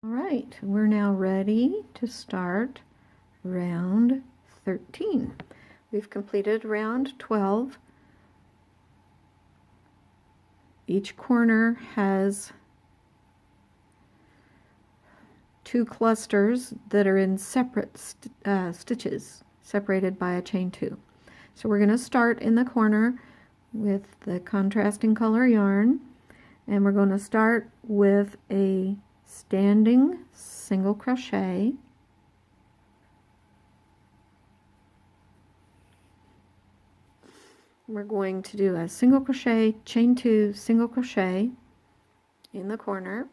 All right, we're now ready to start round 13. We've completed round 12. Each corner has 2 clusters that are in separate stitches, separated by a chain 2. So we're going to start in the corner with the contrasting color yarn, and we're going to start with a standing single crochet, we're going to do a single crochet, chain 2, single crochet in the corner,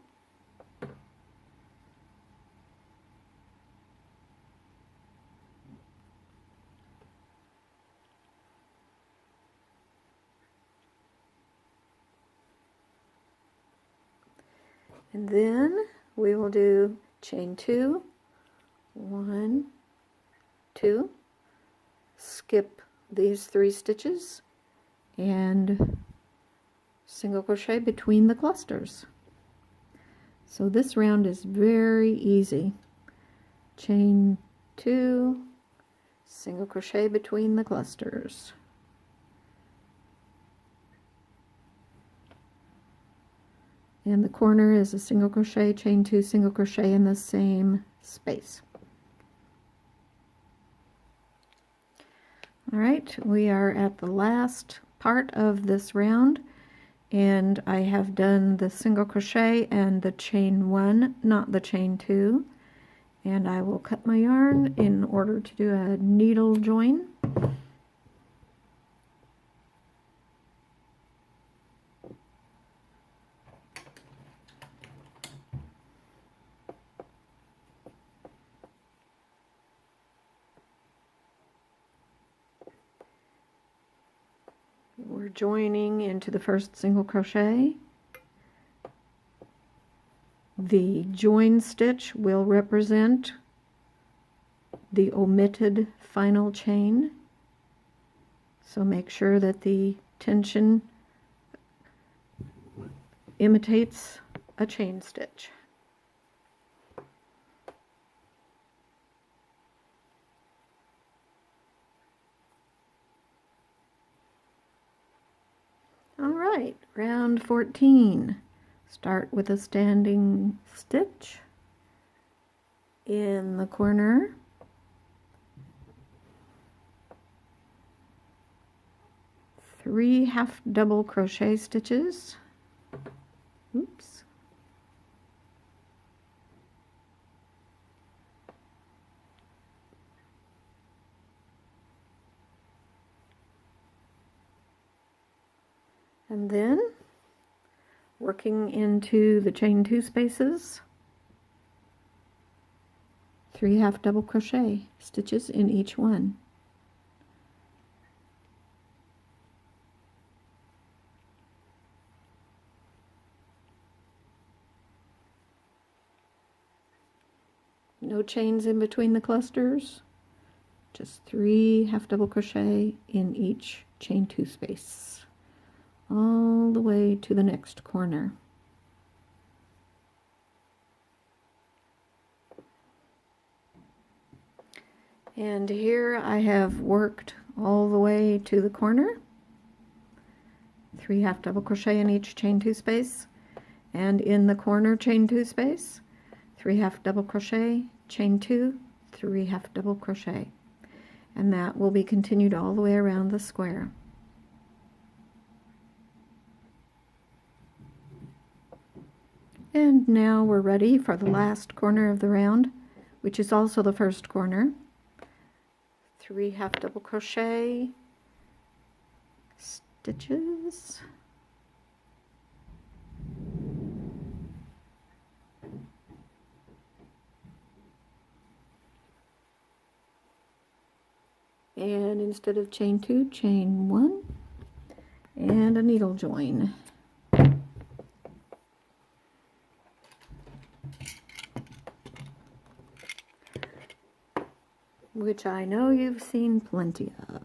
and then we will do chain 2, 1, 2, skip these 3 stitches, and single crochet between the clusters. So this round is very easy. Chain 2, single crochet between the clusters. And the corner is a single crochet, chain 2, single crochet in the same space. All right, we are at the last part of this round, and I have done the single crochet and the chain 1, not the chain 2, and I will cut my yarn in order to do a needle join. We're joining into the first single crochet. The join stitch will represent the omitted final chain, so make sure that the tension imitates a chain stitch. All right, round 14. Start with a standing stitch in the corner. Three half double crochet stitches. Oops. And then working into the chain 2 spaces, 3 half double crochet stitches in each one. No chains in between the clusters, just 3 half double crochet in each chain 2 space, all the way to the next corner. And here I have worked all the way to the corner, 3 half double crochet in each chain 2 space, and in the corner chain 2 space, 3 half double crochet, chain 2, 3 half double crochet, and that will be continued all the way around the square. And now we're ready for the last corner of the round, which is also the first corner. 3 half double crochet stitches, and instead of chain 2, chain 1, and a needle join. Which I know you've seen plenty of.